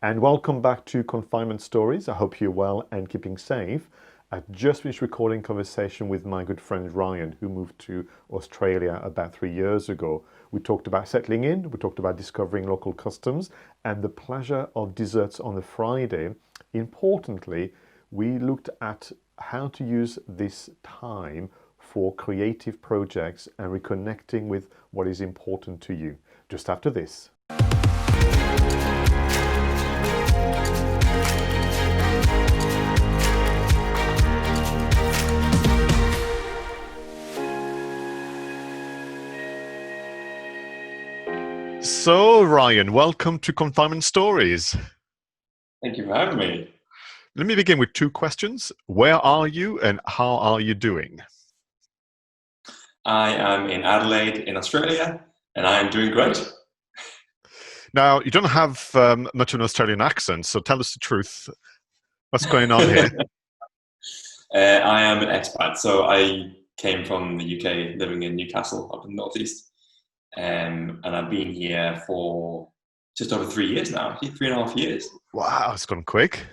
And welcome back to Confinement Stories. I hope you're well and keeping safe. I just finished recording a conversation with my good friend Ryan, who moved to Australia about 3 years ago. We talked about settling in, we talked about discovering local customs, and the pleasure of desserts on the Friday. Importantly, we looked at how to use this time for creative projects and reconnecting with what is important to you. Just after this. So, Ryan, welcome to Confinement Stories. Thank you for having me. Let me begin with two questions. Where are you and how are you doing? I am in Adelaide in Australia and I am doing great. Now, you don't have much of an Australian accent, so tell us the truth. What's going on here? I am an expat, so I came from the UK living in Newcastle up in the northeast. And I've been here for just over 3 years now, 3.5 years. Wow, it's gone quick.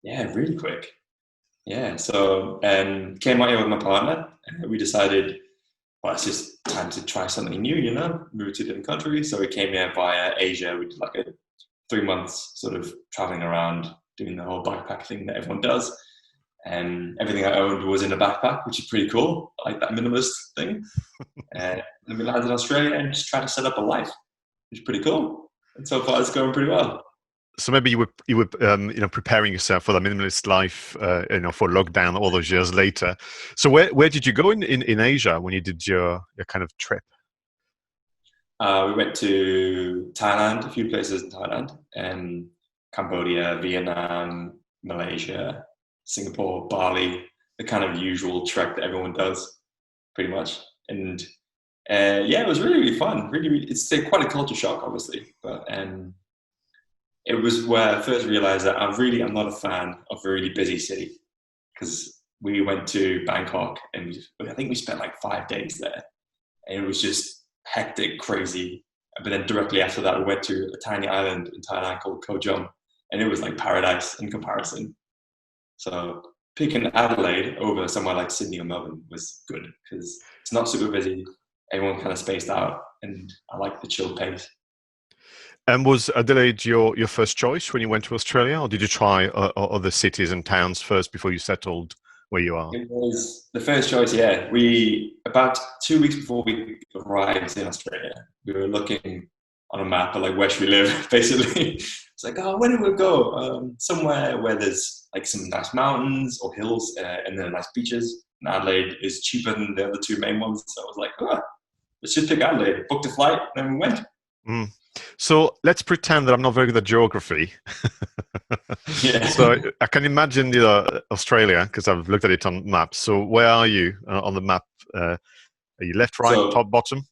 Yeah, really quick. Yeah, so came out here with my partner and we decided, well, it's just time to try something new, move to a different country. So we came here via Asia. We did like a 3 months sort of traveling around, doing the whole backpack thing that everyone does. And everything I owned was in a backpack, which is pretty cool. I like that minimalist thing. And then we landed in Australia and just tried to set up a life, which is pretty cool. And so far, it's going pretty well. So maybe you were preparing yourself for the minimalist life, for lockdown all those years later. So where did you go in Asia when you did your kind of trip? We went to Thailand, a few places in Thailand, and Cambodia, Vietnam, Malaysia, Singapore, Bali, the kind of usual trek that everyone does, pretty much. And it was really, really fun. Really, it's quite a culture shock, obviously, but it was where I first realized that I'm not a fan of a really busy city, because we went to Bangkok and I think we spent like 5 days there, and it was just hectic, crazy. But then directly after that, we went to a tiny island in Thailand called Koh Chum, and it was like paradise in comparison. So picking Adelaide over somewhere like Sydney or Melbourne was good because it's not super busy. Everyone kind of spaced out, and I like the chill pace. And was Adelaide your first choice when you went to Australia, or did you try other cities and towns first before you settled where you are? It was the first choice, yeah. About 2 weeks before we arrived in Australia, we were looking on a map of like, where should we live, basically. It's like, oh, where do we go? Somewhere where there's like some nice mountains or hills and then nice beaches. And Adelaide is cheaper than the other two main ones. So I was like, let's just pick Adelaide. Booked a flight, and then we went. Mm. So let's pretend that I'm not very good at geography. Yeah. So I can imagine Australia, because I've looked at it on maps. So where are you on the map? Are you left, right, top, bottom?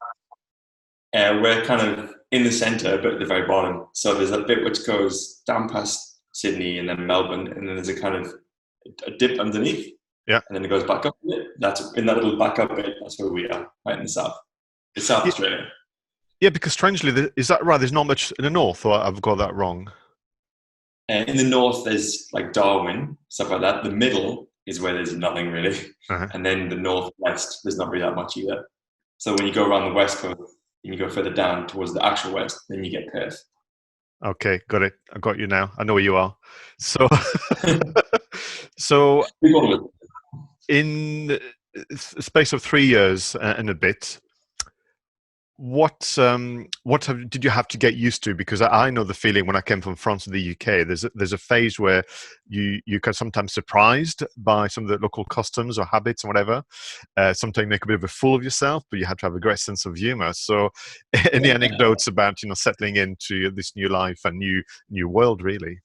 We're kind of in the centre, but at the very bottom. So there's a bit which goes down past Sydney and then Melbourne, and then there's a kind of a dip underneath. Yeah. And then it goes back up a bit. That's in that little back up bit. That's where we are, right in the south. It's South Australia. Yeah, because strangely, is that right? There's not much in the north, or I've got that wrong? In the north, there's like Darwin, stuff like that. The middle is where there's nothing really. Uh-huh. And then the northwest, there's not really that much either. So when you go around the west coast and you go further down towards the actual west, then you get Perth. Okay, got it. I got you now. I know where you are. So, so in the space of 3 years and a bit, what did you have to get used to? Because I know the feeling when I came from France to the UK. There's a phase where you can sometimes surprised by some of the local customs or habits and whatever. Sometimes you make a bit of a fool of yourself, but you have to have a great sense of humor. So, any anecdotes about settling into this new life and new world, really?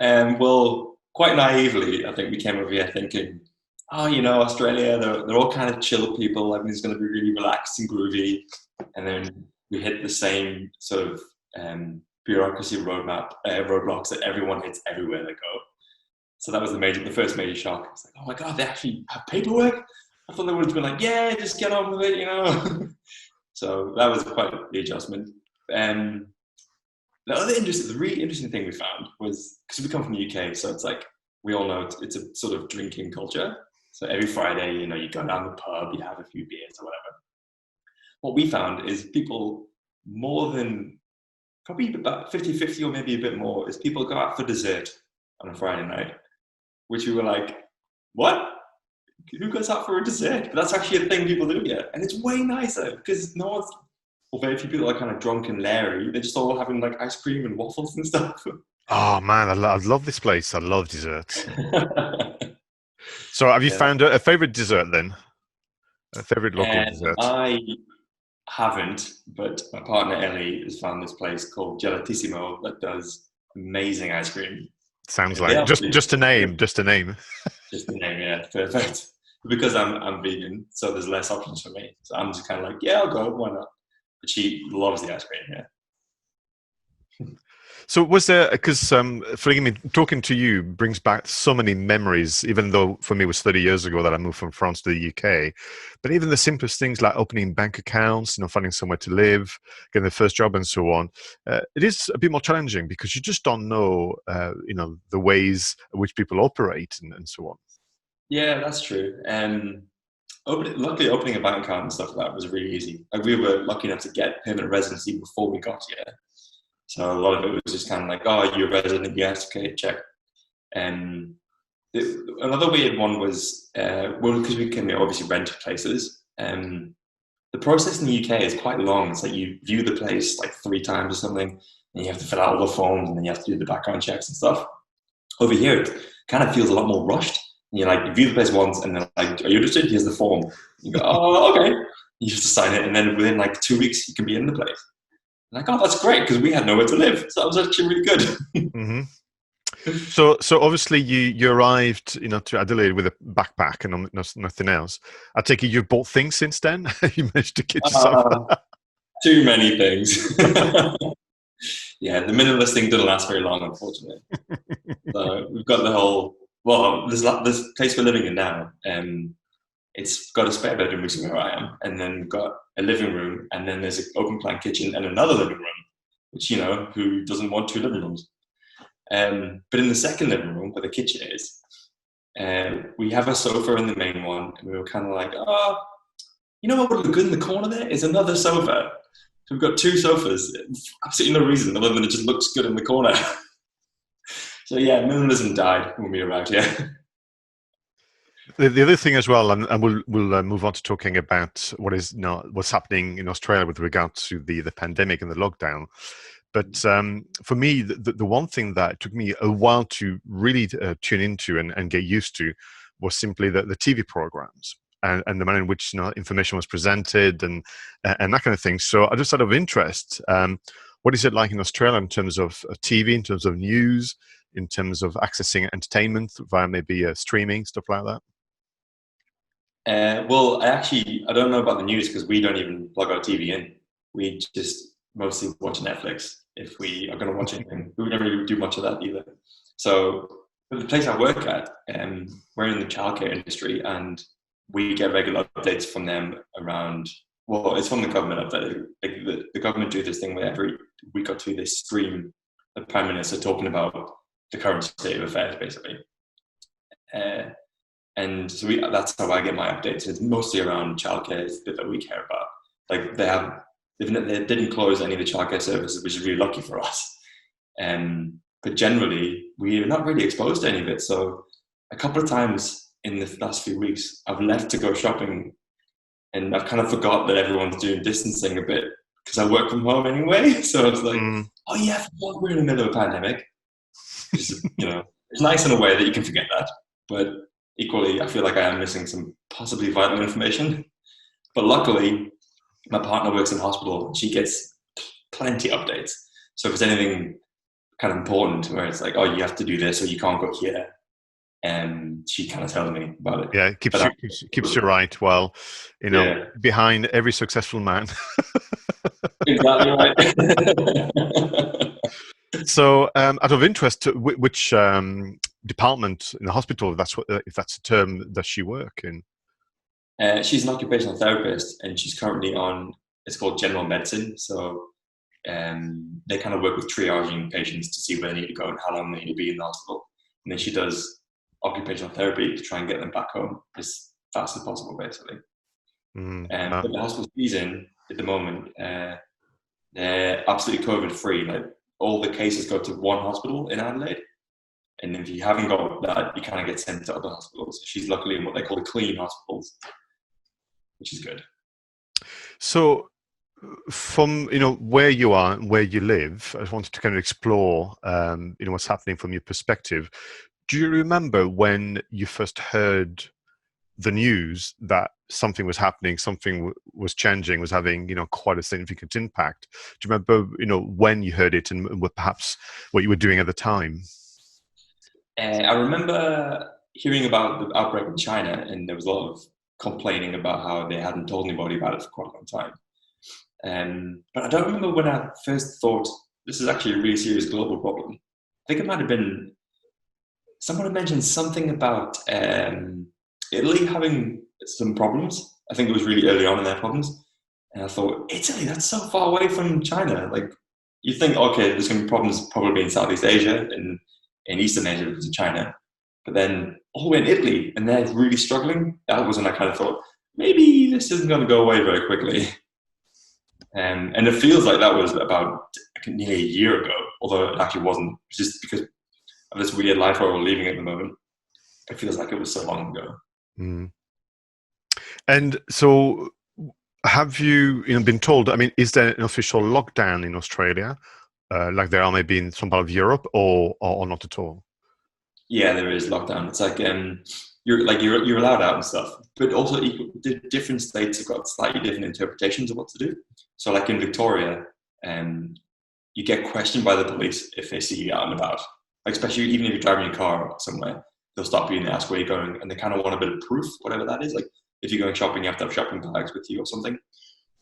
Well, quite naively, I think we came over here thinking, Australia, they're all kind of chill people. Everything's going to be really relaxed and groovy. And then we hit the same sort of bureaucracy roadblocks that everyone hits everywhere they go. So that was the first major shock. It's like, oh my God, they actually have paperwork? I thought they would have been like, yeah, just get on with it, So that was quite the adjustment. The the really interesting thing we found was, because we come from the UK, so it's like, we all know it's a sort of drinking culture. So every Friday, you know, you go down the pub, you have a few beers or whatever. What we found is people, more than probably about 50-50 or maybe a bit more, is people go out for dessert on a Friday night, which we were like, what? Who goes out for a dessert? But that's actually a thing people do here. And it's way nicer because no one's, or very few people are kind of drunk and leery. They're just all having like ice cream and waffles and stuff. Oh man, I love this place. I love desserts. So have you Yeah. found a favorite dessert then? A favorite local dessert? I haven't, but my partner Ellie has found this place called Gelatissimo that does amazing ice cream. Sounds And they like just actually, just a name, just a name. just the name, yeah, perfect. Because I'm vegan, so there's less options for me. So I'm just kind of like, yeah, I'll go, why not? But she loves the ice cream, yeah. So was there, because forgive me, talking to you brings back so many memories, even though for me it was 30 years ago that I moved from France to the UK. But even the simplest things like opening bank accounts, you know, finding somewhere to live, getting the first job and so on, it is a bit more challenging because you just don't know, you know, the ways in which people operate and so on. Yeah, that's true. Luckily, opening a bank account and stuff like that was really easy. Like, we were lucky enough to get permanent residency before we got here. So a lot of it was just kind of like, oh, you're a resident, yes, okay, check. And another weird one was, well, because we can obviously rent places, the process in the UK is quite long. It's like you view the place like 3 times or something, and you have to fill out all the forms, and then you have to do the background checks and stuff. Over here, it kind of feels a lot more rushed. You like, you view the place once, and then like, are you interested? Here's the form. You go, oh, okay. You just sign it, and then within like 2 weeks, you can be in the place. Like, oh, that's great, because we had nowhere to live, so that was actually really good. Mm-hmm. So obviously you arrived, you know, to Adelaide with a backpack and nothing else. I take it you've bought things since then. You managed to get yourself. Too many things. Yeah, the minimalist thing didn't last very long, unfortunately. So we've got the whole, well, this place we're living in now, it's got a spare bedroom, which is where I am, and then we've got a living room, and then there's an open plan kitchen and another living room, which, you know, who doesn't want 2 living rooms? But in the second living room, where the kitchen is, we have a sofa in the main one, and we were kind of like, oh, you know what would look good in the corner there is another sofa. So we've got 2 sofas. Absolutely no reason other than it just looks good in the corner. So yeah, minimalism died when we arrived here. The other thing as well, and we'll move on to talking about what is now what's happening in Australia with regard to the pandemic and the lockdown. But for me, the one thing that took me a while to really tune into and get used to was simply the TV programs and the manner in which, you know, information was presented and that kind of thing. So I just out of interest, what is it like in Australia in terms of TV, in terms of news, in terms of accessing entertainment via maybe streaming, stuff like that? Well, I don't know about the news because we don't even plug our TV in. We just mostly watch Netflix if we are going to watch anything. We don't really do much of that either. So the place I work at, we're in the childcare industry, and we get regular updates from them around, well, it's from the government update. Like the government do this thing where every week or 2 they stream the Prime Minister talking about the current state of affairs, basically. And so that's how I get my updates. It's mostly around childcare, is the bit that we care about. Like they didn't close any of the childcare services, which is really lucky for us. But generally, we're not really exposed to any of it. So a couple of times in the last few weeks, I've left to go shopping, and I've kind of forgot that everyone's doing distancing a bit because I work from home anyway. So I was like, oh yeah, I forgot we're in the middle of a pandemic. Which is, you know, it's nice in a way that you can forget that, but equally, I feel like I am missing some possibly vital information. But luckily, my partner works in hospital, and she gets plenty of updates. So if there's anything kind of important where it's like, oh, you have to do this or you can't go here, and she kind of tells me about it. Yeah, it keeps you right. Well, you know, yeah. Behind every successful man. Exactly right. So, out of interest, which department in the hospital, if that's a term, does she work in? She's an occupational therapist, and she's currently on, it's called general medicine. So they kind of work with triaging patients to see where they need to go and how long they need to be in the hospital. And then she does occupational therapy to try and get them back home as fast as possible, basically. Wow. But the hospital she's in at the moment, they're absolutely COVID free. Like all the cases go to one hospital in Adelaide, and if you haven't got that, you kind of get sent to other hospitals. She's luckily in what they call the clean hospitals, which is good. So, from where you are and where you live, I just wanted to kind of explore what's happening from your perspective. Do you remember when you first heard the news that something was happening, something was changing, was having quite a significant impact? Do you remember when you heard it and perhaps what you were doing at the time? I remember hearing about the outbreak in China, and there was a lot of complaining about how they hadn't told anybody about it for quite a long time. But I don't remember when I first thought this is actually a really serious global problem. I think it might have been someone had mentioned something about Italy having some problems. I think it was really early on in their problems. And I thought, Italy, that's so far away from China. Like, you think, okay, there's going to be problems probably in Southeast Asia and in Eastern Asia because of China. But then all the way in Italy, and they're really struggling. That was when I kind of thought, maybe this isn't going to go away very quickly. And it feels like that was about nearly a year ago, although it actually wasn't. It's just because of this weird life where we're living at the moment. It feels like it was so long ago. Mm. And so, have you been told? I mean, is there an official lockdown in Australia, like there are maybe in some part of Europe, or not at all? Yeah, there is lockdown. It's like you're allowed out and stuff, but also different states have got slightly different interpretations of what to do. So, like in Victoria, you get questioned by the police if they see you out and about. Like, especially even if you're driving your car somewhere, they'll stop you and ask where you're going, and they kind of want a bit of proof, whatever that is. Like, if you're going shopping, you have to have shopping bags with you or something.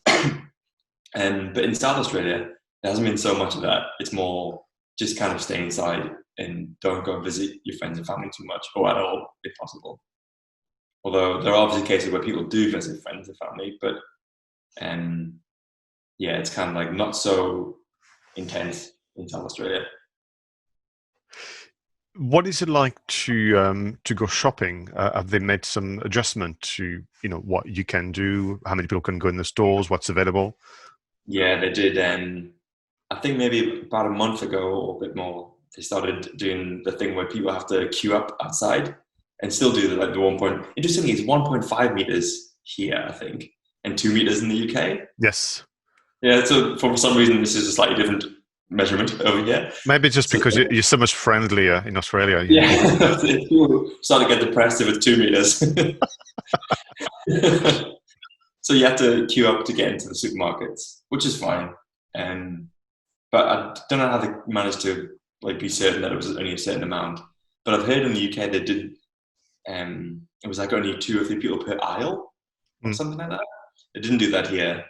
But in South Australia, there hasn't been so much of that. It's more just kind of stay inside and don't go visit your friends and family too much, or at all, if possible. Although there are obviously cases where people do visit friends and family, but yeah, it's kind of like not so intense in South Australia. What is it like to go shopping? Have they made some adjustment to what you can do, how many people can go in the stores, what's available? Yeah, they did. I think maybe about a month ago or a bit more, they started doing the thing where people have to queue up outside and still do the 1 point. Interestingly, it's 1.5 meters here, I think, and 2 meters in the UK. Yes. Yeah, so for some reason, this is a slightly different measurement over here. Maybe just So, because you're so much friendlier in Australia. yeah, people start to get depressed if it's 2 meters. So you have to queue up to get into the supermarkets, which is fine. But I don't know how they managed to be certain that it was only a certain amount. But I've heard in the UK they did. It was like only 2 or 3 people per aisle or something like that. They didn't do that here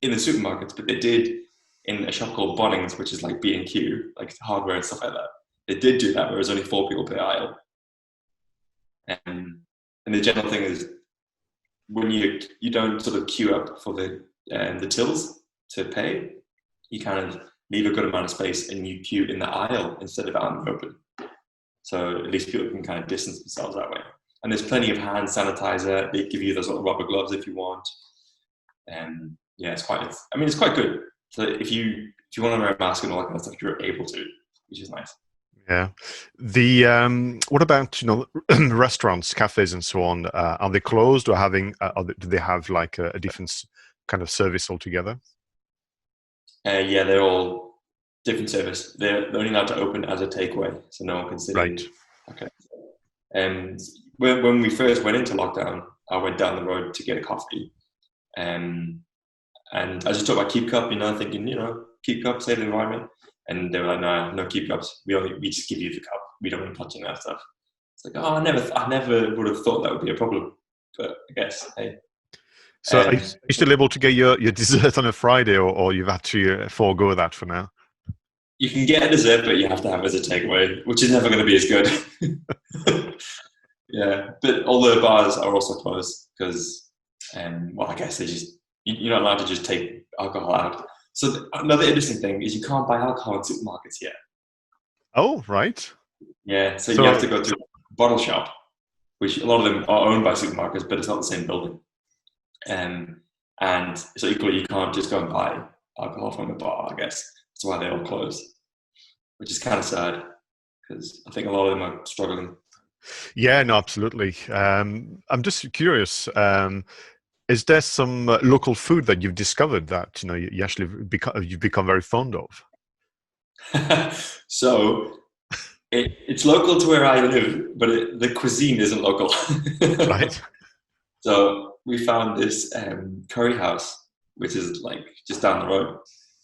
in the supermarkets, but they did in a shop called Bunnings, which is like B&Q, like hardware and stuff like that. They did do that, where it was only 4 people per aisle. And the general thing is, when you don't sort of queue up for the tills to pay, you kind of leave a good amount of space and you queue in the aisle instead of out in the open. So at least people can kind of distance themselves that way. And there's plenty of hand sanitizer. They give you those little rubber gloves if you want. And yeah, it's quite good. So if you want to wear a mask and all that kind of stuff, you're able to, which is nice. Yeah. What about restaurants, cafes, and so on? Are they closed, or do they have like a different kind of service altogether? Yeah, they're all different service. They're only allowed to open as a takeaway, so no one can sit in. Okay. And when we first went into lockdown, I went down the road to get a coffee, and I just took my keep cup, thinking, keep cup, save the environment. And they were like, no keep cups. We just give you the cup. We don't want to touch any of that stuff. It's like, I never would have thought that would be a problem, but I guess, hey. So are you still able to get your dessert on a Friday, or you've had to forego that for now? You can get a dessert, but you have to have it as a takeaway, which is never going to be as good. Yeah, but all the bars are also closed because, I guess you're not allowed to just take alcohol out. So another interesting thing is you can't buy alcohol in supermarkets yet. Oh, right. Yeah, so you have So to go to a bottle shop, which a lot of them are owned by supermarkets, but it's not the same building. And so equally, you can't just go and buy alcohol from a bar, I guess. That's why they all close, which is kind of sad because I think a lot of them are struggling. yeah, no, absolutely. I'm just curious. Is there some local food that you've discovered that you actually you've become very fond of? So it's local to where I live, but the cuisine isn't local. Right. So we found this curry house, which is like just down the road,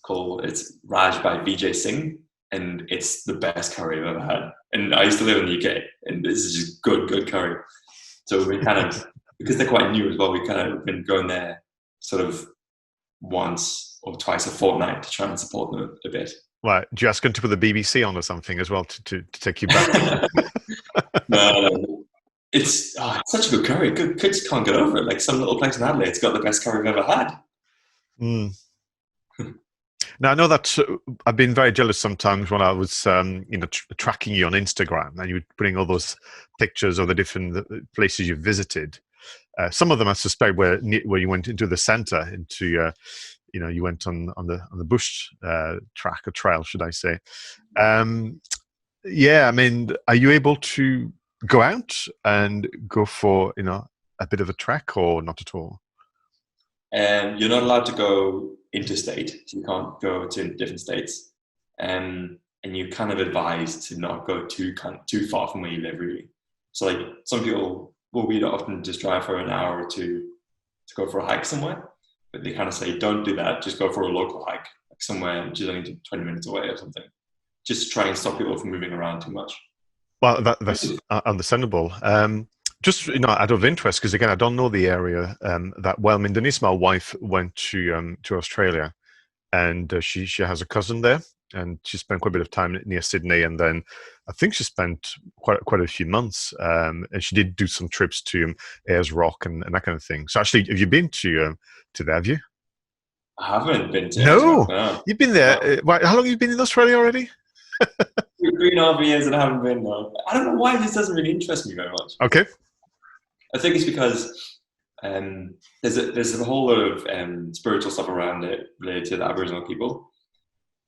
called it's Raj by Vijay Singh, and it's the best curry I've ever had. And I used to live in the UK, and this is just good curry. So we kind of, because they're quite new as well, we kind of been going there sort of once or twice a fortnight to try and support them a bit. Right. Do you ask them to put the BBC on or something as well to take you back? No, it's such a good curry. Good kids can't get over it. Like some little place in Adelaide's got the best curry I've ever had. Mm. Now I know that I've been very jealous sometimes when I was, tracking you on Instagram, and you were putting all those pictures of the different places you visited. Some of them, I suspect, where you went into the centre, into you went on the bush track or trail, should I say? Yeah, I mean, are you able to go out and go for a bit of a trek, or not at all? And you're not allowed to go interstate. So you can't go to different states. And you're kind of advised to not go too far from where you live, really. So like some people will we often just drive for an hour or two to go for a hike somewhere, but they kind of say don't do that. Just go for a local hike, like somewhere which is only 20 minutes away or something. Just to try and stop people from moving around too much. Well, that's understandable. Just out of interest, because again, I don't know the area that well. I mean, Denise, my wife, went to Australia, and she has a cousin there, and she spent quite a bit of time near Sydney, and then I think she spent quite a few months, and she did do some trips to Ayers Rock and that kind of thing. So, actually, have you been to there? Have you? I haven't been to Ayers Rock No, now. you've been there. How long have you been in Australia already? 3.5 years and I haven't been though. I don't know why this doesn't really interest me very much. Okay. I think it's because there's a whole lot of spiritual stuff around it related to the Aboriginal people,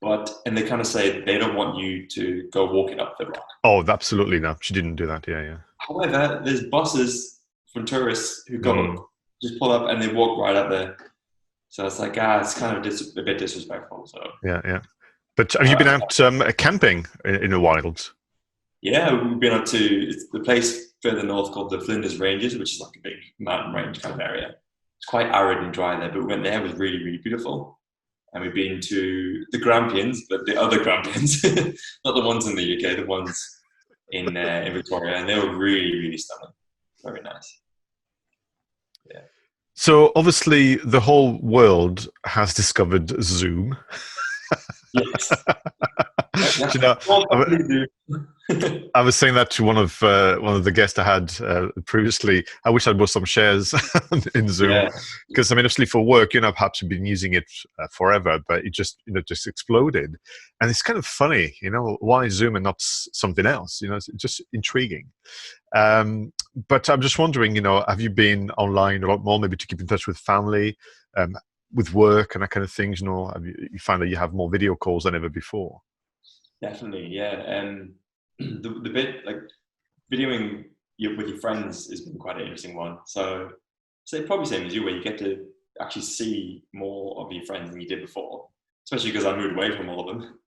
and they kind of say they don't want you to go walking up the rock. Oh, absolutely no. She didn't do that. Yeah, yeah. However, there's buses from tourists who go just pull up and they walk right up there. So it's like it's kind of a bit disrespectful. So Yeah, yeah. But have you been out camping in the wilds? yeah, we've been up to the place further north called the Flinders Ranges, which is like a big mountain range kind of area. It's quite arid and dry there, but we went there. It was really, really beautiful. And we've been to the Grampians, but the other Grampians, not the ones in the UK, the ones in Victoria, and they were really, really stunning. Very nice. Yeah. So obviously, the whole world has discovered Zoom. Yes. You know, I was saying that to one of the guests I had previously. I wish I'd bought some shares in Zoom, because I mean, obviously for work, perhaps you've been using it forever, but it just just exploded, and it's kind of funny, why Zoom and not something else? It's just intriguing. But I'm just wondering, have you been online a lot more, maybe to keep in touch with family, with work and that kind of things? Have you find that you have more video calls than ever before? Definitely, yeah. The bit like videoing with your friends has been quite an interesting one. So probably same as you, where you get to actually see more of your friends than you did before, especially because I moved away from all of them.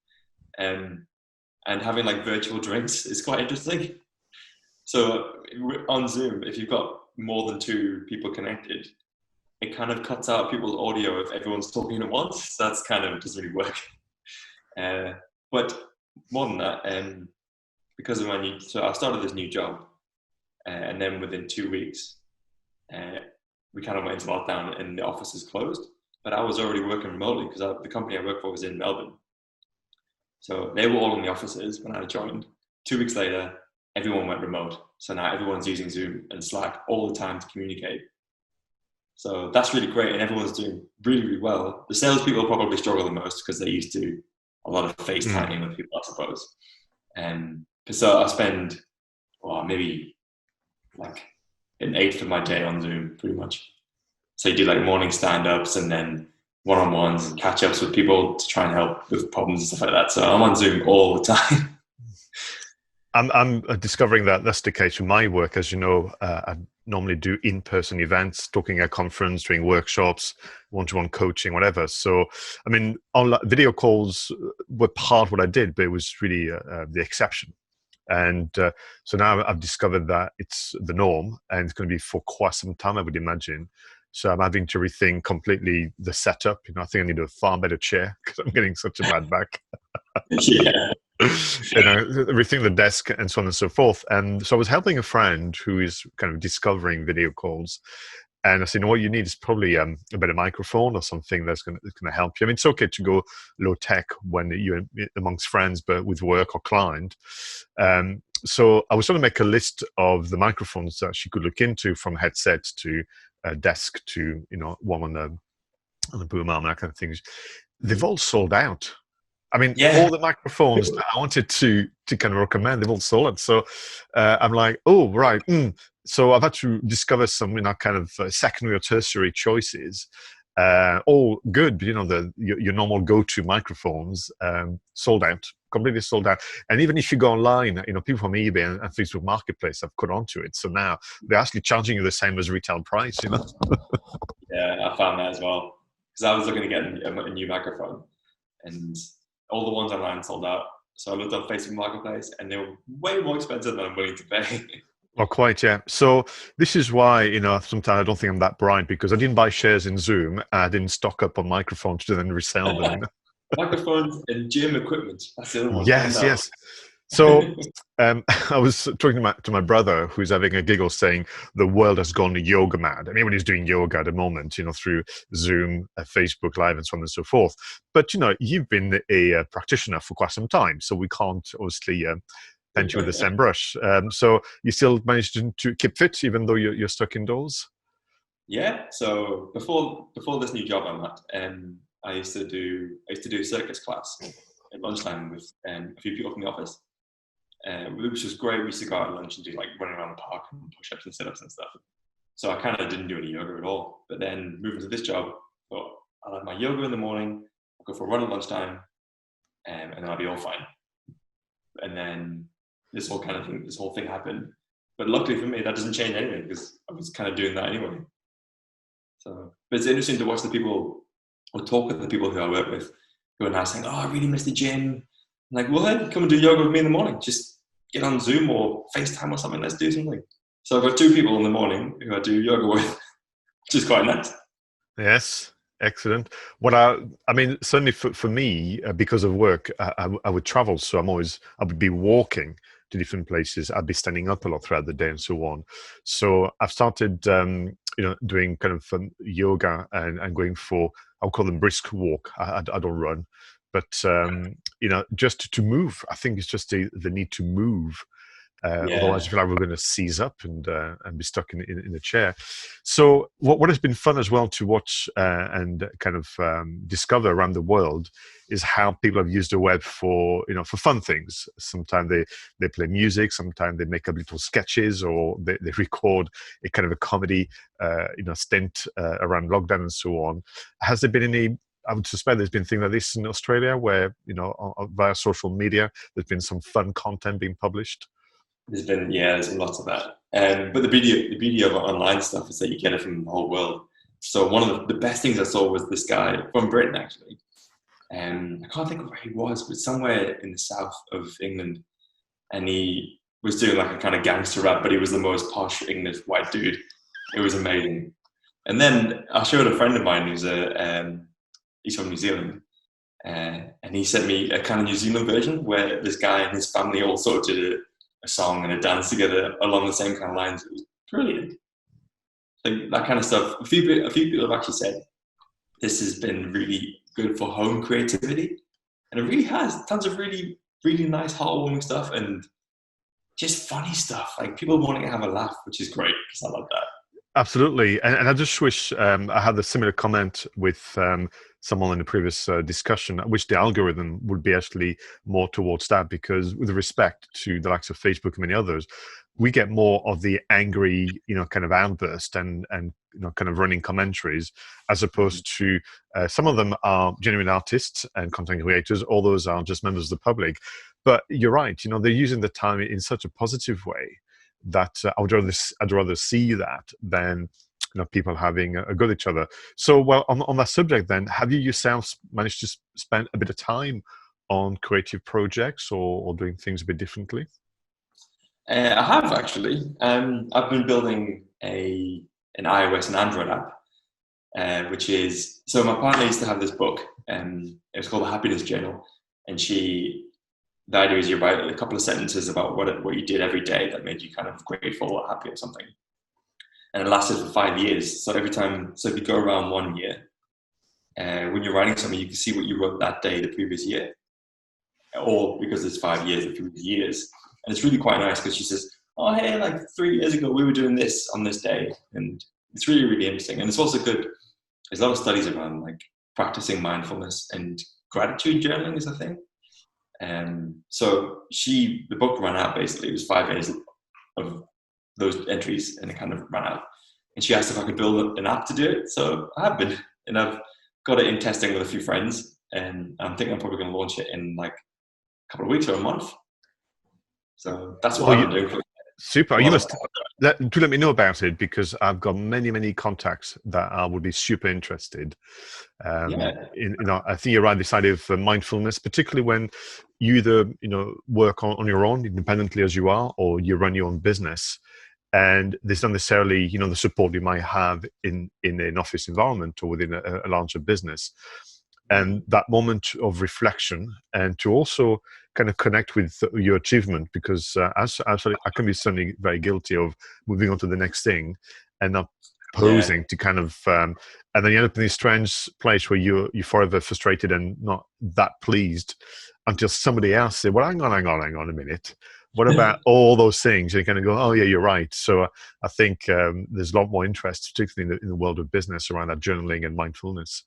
And having like virtual drinks is quite interesting. So on Zoom, if you've got more than two people connected, it kind of cuts out people's audio if everyone's talking at once. So that's kind of doesn't really work. But more than that, because of so I started this new job, and then within 2 weeks, we kind of went into lockdown and the office is closed. But I was already working remotely because the company I work for was in Melbourne. So they were all in the offices when I joined. 2 weeks later, everyone went remote. So now everyone's using Zoom and Slack all the time to communicate. So that's really great, and everyone's doing really, really well. The salespeople probably struggle the most because they're used to a lot of FaceTiming with people, I suppose. And so I spend, well, maybe like an eighth of my day on Zoom, pretty much. So you do like morning stand-ups and then one-on-ones and catch-ups with people to try and help with problems and stuff like that. So I'm on Zoom all the time. I'm discovering that that's the case with my work. As you know, I normally do in-person events, talking at conference, doing workshops, one-to-one coaching, whatever. So, I mean, video calls were part of what I did, but it was really the exception. And so now I've discovered that it's the norm, and it's going to be for quite some time, I would imagine. So I'm having to rethink completely the setup. You know, I think I need a far better chair because I'm getting such a bad back. Yeah. You know, rethink the desk and so on and so forth. And so I was helping a friend who is kind of discovering video calls. And I said, you know, what you need is probably a better microphone or something that's going to help you. I mean, it's okay to go low tech when you're amongst friends, but with work or client. So I was trying to make a list of the microphones that she could look into, from headsets to desk to, you know, one on the boom arm, that kind of things. They've all sold out. I mean, Yeah. all the microphones that I wanted to kind of recommend, they've all sold it. So I'm like, oh, right. So I've had to discover some, you know, kind of secondary or tertiary choices. All good, but, you know, your normal go-to microphones sold out, completely sold out. And even if you go online, you know, people from eBay and Facebook Marketplace have caught on to it. So now they're actually charging you the same as retail price, you know. Yeah, I found that as well. Because I was looking to get a new microphone, and all the ones online sold out. So I looked on Facebook Marketplace, and they were way more expensive than I'm willing to pay. Not quite, yeah. So this is why, you know, sometimes I don't think I'm that bright, because I didn't buy shares in Zoom. I didn't stock up on microphones to then resell them. You know? Microphones and gym equipment. That's the other one. Yes, yes. So I was talking to my brother, who's having a giggle, saying the world has gone yoga mad. Everybody's doing yoga at the moment, you know, through Zoom, Facebook Live, and so on and so forth. But, you know, you've been a practitioner for quite some time, so we can't obviously paint you with the same brush. So you still managed to keep fit, even though you're stuck indoors? Yeah. So before this new job I'm at, I used to do circus class at lunchtime with a few people from the office. Which was great. We used to go out at lunch and do like running around the park and push-ups and sit-ups and stuff. So I kind of didn't do any yoga at all. But then moving to this job, I thought I'll have my yoga in the morning, I'll go for a run at lunchtime, and then I'll be all fine. And then this whole thing happened. But luckily for me, that doesn't change anything, because I was kind of doing that anyway. So, but it's interesting to watch the people, or talk with the people who I work with, who are now saying, "Oh, I really miss the gym." I'm like, well, hey, come and do yoga with me in the morning. Just get on Zoom or FaceTime or something. Let's do something. So I've got 2 people in the morning who I do yoga with, which is quite nice. Yes, excellent. I mean, certainly for me, because of work, I would travel. So I would be walking to different places. I'd be standing up a lot throughout the day and so on. So I've started, you know, doing kind of yoga and going for, I'll call them brisk walk. I don't run. But, you know, just to move. I think it's just the need to move. Otherwise, Yeah. I feel like we're going to seize up and be stuck in a chair. So, what has been fun as well to watch and kind of discover around the world is how people have used the web for, you know, for fun things. Sometimes they play music, sometimes they make up little sketches, or they record a kind of a comedy, you know, stint around lockdown and so on. Has there been any? I would suspect there's been things like this in Australia, where, you know, via social media, there's been some fun content being published. There's been lots of that. But the beauty of online stuff is that you get it from the whole world. So one of the best things I saw was this guy from Britain, actually. I can't think of where he was, but somewhere in the south of England. And he was doing like a kind of gangster rap, but he was the most posh English white dude. It was amazing. And then I showed a friend of mine who's he's from New Zealand. And he sent me a kind of New Zealand version where this guy and his family all sort of did a song and a dance together along the same kind of lines. It was brilliant. Like that kind of stuff. A few people have actually said this has been really good for home creativity, and it really has. Tons of really, really nice, heartwarming stuff, and just funny stuff. Like people wanting to have a laugh, which is great because I love that. Absolutely, and I just wish I had a similar comment with someone in the previous discussion. I wish the algorithm would be actually more towards that, because with respect to the likes of Facebook and many others, we get more of the angry, kind of outburst and kind of running commentaries, as Mhm. opposed to some of them are genuine artists and content creators. All those are just members of the public. But you're right, they're using the time in such a positive way that I'd rather see that than people having a go at each other. So, well, on that subject, then, have you yourself managed to spend a bit of time on creative projects, or doing things a bit differently? I have actually. I've been building an iOS and Android app, which is so my partner used to have this book, and it was called the Happiness Journal, and the idea is you write a couple of sentences about what you did every day that made you kind of grateful or happy or something, and it lasted for 5 years. So if you go around 1 year, when you're writing something, you can see what you wrote that day the previous year, or because it's 5 years, the previous years. And it's really quite nice because she says, "Oh, hey, like 3 years ago, we were doing this on this day," and it's really, really interesting. And it's also good. There's a lot of studies around like practicing mindfulness and gratitude journaling is a thing. So the book ran out basically. It was 5 days of those entries, and it kind of ran out. And she asked if I could build an app to do it. So I have been, and I've got it in testing with a few friends, and I'm thinking I'm probably going to launch it in like a couple of weeks or a month. So that's what Well, I've been doing for super. a You lot of must do let me know about it, because I've got many, many contacts that I would be super interested. yeah, I think you're right. This idea of mindfulness, particularly when you either work on your own independently as you are, or you run your own business, and there's not necessarily the support you might have in an office environment or within a larger business. And that moment of reflection, and to also kind of connect with your achievement, because as I can be certainly very guilty of moving on to the next thing and not yeah, posing to kind of and then you end up in this strange place where you're forever frustrated and not that pleased, until somebody else say, well, hang on a minute, what about all those things? And you kind of go, oh yeah, you're right. So I think there's a lot more interest, particularly in the world of business, around that journaling and mindfulness.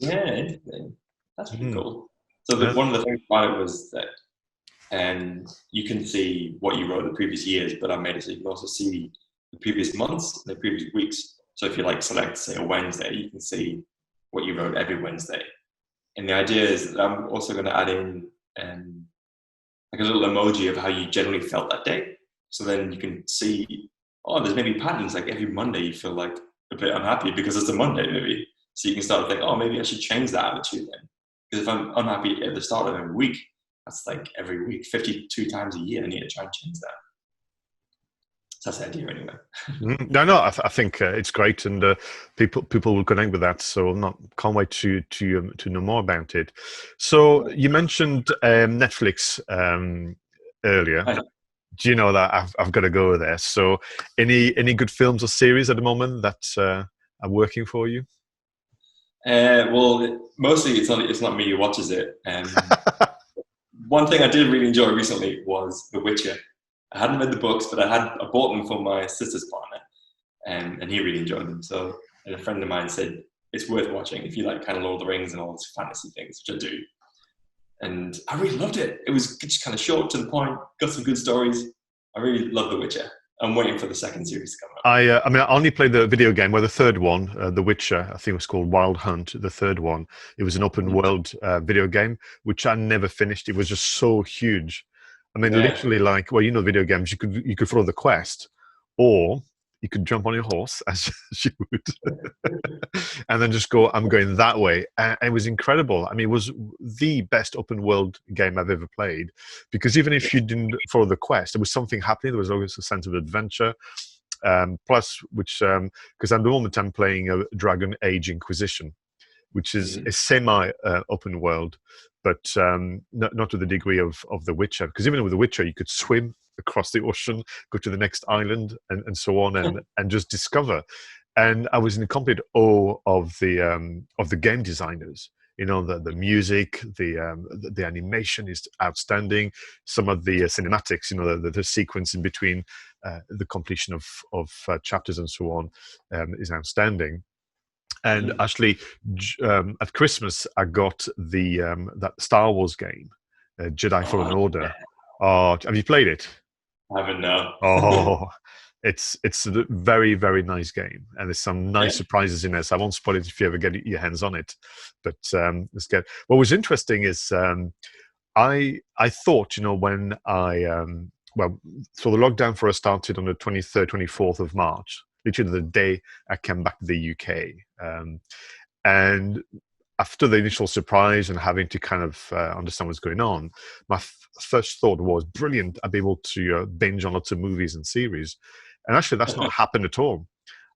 yeah, interesting. That's pretty Mm. cool. So Yeah. one of the things about it was that, you can see what you wrote the previous years, but I made it so you can also see the previous months and the previous weeks. So if you like select, say, a Wednesday, you can see what you wrote every Wednesday. And the idea is that I'm also going to add in um, like a little emoji of how you generally felt that day. So then you can see, oh, there's maybe patterns. Like every Monday, you feel like a bit unhappy because it's a Monday, maybe. So you can start to think, oh, maybe I should change that attitude then. Because if I'm unhappy at the start of every week, that's like every week, 52 times a year. I need to try and change that. So that's the idea, anyway. No, I think it's great, and people will connect with that. So not can't wait to know more about it. So you mentioned Netflix earlier. Do you know that I've got to go there? So any good films or series at the moment that are working for you? Well, mostly it's not me who watches it. One thing I did really enjoy recently was The Witcher. I hadn't read the books, but I bought them for my sister's partner, and he really enjoyed them. So, and a friend of mine said it's worth watching if you like kind of Lord of the Rings and all these fantasy things, which I do. And I really loved it. It was just kind of short to the point, got some good stories. I really love The Witcher. I'm waiting for the second series to come out. I mean, I only played the video game, where the third one, The Witcher, I think it was called Wild Hunt. The third one, it was an open Mhm. world video game, which I never finished. It was just so huge. I mean, Yeah, literally, like, well, video games, you could follow the quest, or you could jump on your horse as you would, and then just go, I'm going that way. And it was incredible. I mean, it was the best open world game I've ever played, because even if you didn't follow the quest, there was something happening. There was always a sense of adventure. Plus, which because at the moment I'm playing a Dragon Age Inquisition, which is Mhm. a semi open world, but not to the degree of The Witcher. Because even with The Witcher, you could swim across the ocean, go to the next island, and so on, and just discover. And I was in complete awe of the game designers. The music, the animation is outstanding. Some of the cinematics, the sequence in between the completion of chapters and so on is outstanding. And actually, at Christmas, I got that Star Wars game, Jedi Fallen Order. Oh, have you played it? I haven't, no. Oh, it's a very, very nice game, and there's some nice Yeah. surprises in there. So I won't spoil it if you ever get your hands on it. But let's get. What was interesting is I thought, when so the lockdown for us started on the 23rd, 24th of March, literally the day I came back to the UK. And after the initial surprise and having to kind of understand what's going on, my first thought was, brilliant, I'll be able to binge on lots of movies and series. And actually, that's not happened at all.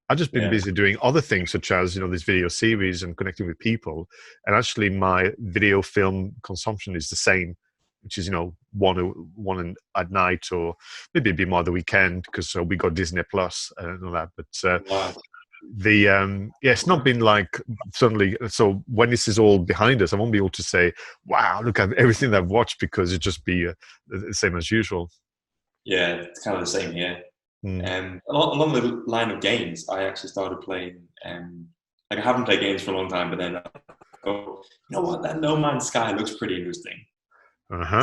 I've just been busy doing other things, such as, this video series and connecting with people. And actually, my video film consumption is the same, which is, one at night, or maybe a bit more the weekend, because we got Disney Plus and all that. But Wow. it's not been like suddenly. So when this is all behind us, I won't be able to say, wow, look at everything that I've watched, because it'd just be the same as usual. Yeah, it's kind of the same here. Along the line of games, I actually started playing. I haven't played games for a long time, but then I go, you know what, that No Man's Sky looks pretty interesting.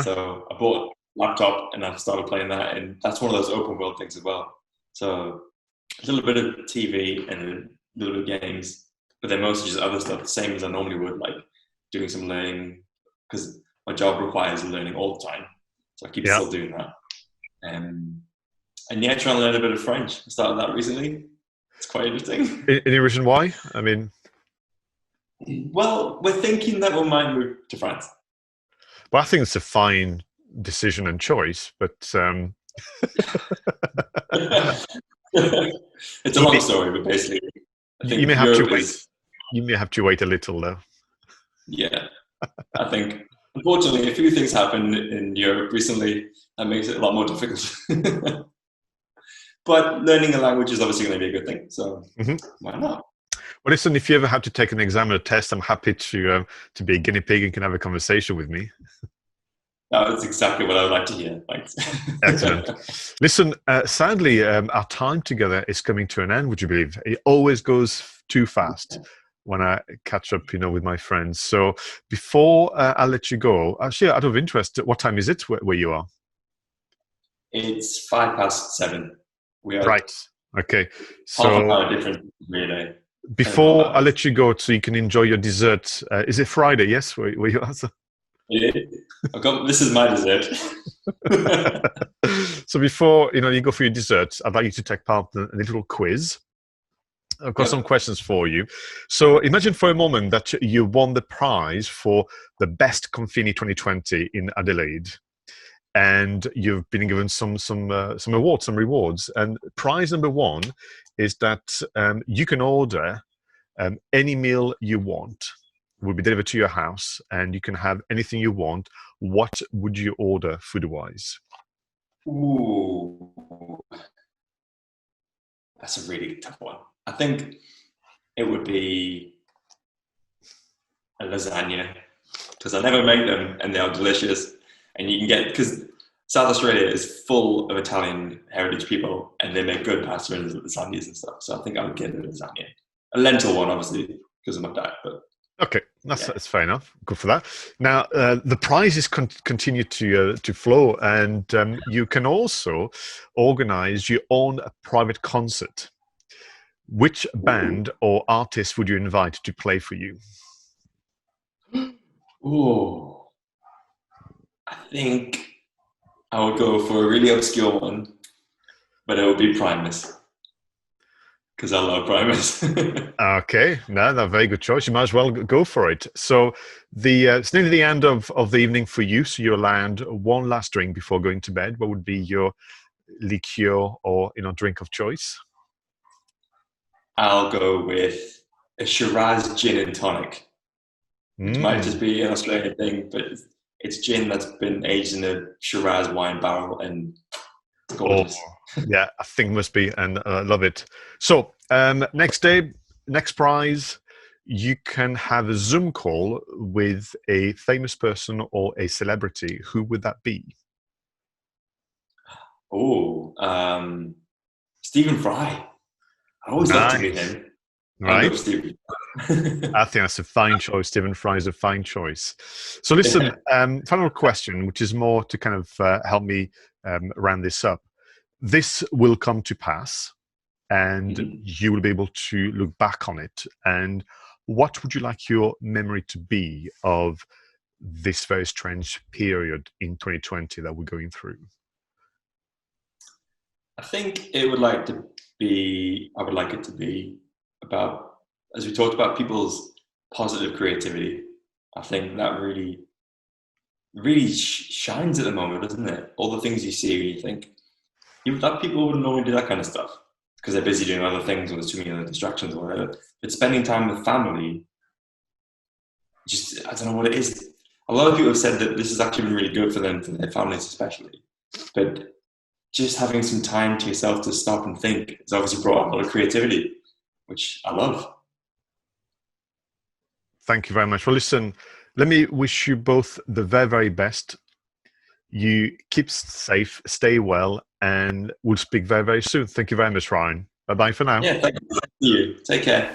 So I bought a laptop and I've started playing that, and that's one of those open world things as well. So a little bit of TV and a little bit of games, but then mostly just other stuff, the same as I normally would, like doing some learning, because my job requires learning all the time. So I keep still doing that. And trying to learn a bit of French. I started that recently. It's quite interesting. Any reason why? I mean, well, we're thinking that we might move to France. Well, I think it's a fine decision and choice, but it's a long story, but basically, I think you may have to wait. You may have to wait a little, though. Yeah, I think unfortunately a few things happened in Europe recently that makes it a lot more difficult. But learning a language is obviously going to be a good thing, so why not? Well, listen, if you ever have to take an exam or a test, I'm happy to be a guinea pig and can have a conversation with me. That's exactly what I would like to hear. Thanks. Excellent. Listen, sadly, our time together is coming to an end, would you believe? It always goes too fast when I catch up, with my friends. So before I let you go, actually, out of interest, what time is it where you are? It's 7:05. We are right. Okay. So half an hour different really. Before I let you go, so you can enjoy your dessert. Is it Friday? Yes, where you are. Yeah. This is my dessert. So before you go for your dessert, I'd like you to take part in a little quiz. I've got some questions for you. So imagine for a moment that you won the prize for the best Confinement 2020 in Adelaide, and you've been given some awards, some rewards. And prize number one is that you can order any meal you want. Will be delivered to your house, and you can have anything you want. What would you order food-wise? Ooh, that's a really tough one. I think it would be a lasagna, because I never make them and they are delicious. And you can get, because South Australia is full of Italian heritage people and they make good pasta and lasagnas and stuff. So I think I would get a lasagna. A lentil one, obviously, because of my diet, but okay, that's fair enough. Good for that. Now, the prizes continue to flow, and you can also organize your own private concert. Which band or artist would you invite to play for you? Ooh, I think I would go for a really obscure one, but it would be Primus, because I love Primus. Okay, no, very good choice. You might as well go for it. So it's nearly the end of the evening for you, so you're allowed one last drink before going to bed. What would be your liqueur or drink of choice? I'll go with a Shiraz gin and tonic, which might just be an Australian thing, but it's gin that's been aged in a Shiraz wine barrel, and it's gorgeous. Yeah, I think must be, and I love it. So next day, next prize, you can have a Zoom call with a famous person or a celebrity. Who would that be? Oh, Stephen Fry. I always love to meet Nice. him. I Right. love Stephen. I think that's a fine choice. Stephen Fry is a fine choice. So listen, final question, which is more to kind of help me round this up. This will come to pass, and Mhm. you will be able to look back on it. And what would you like your memory to be of this very strange period in 2020 that we're going through? I think it would like to be. I would like it to be about, as we talked about, people's positive creativity. I think that really shines at the moment, doesn't it? All the things you see and you think, that people wouldn't normally do that kind of stuff because they're busy doing other things or there's too many other distractions or whatever. But spending time with family, just, I don't know what it is. A lot of people have said that this has actually been really good for them, for their families especially. But just having some time to yourself to stop and think has obviously brought up a lot of creativity, which I love. Thank you very much. Well, listen, let me wish you both the very, very best. You keep safe, stay well, and we'll speak very, very soon. Thank you very much, Ryan. Bye bye for now. Yeah, thank you. Take care.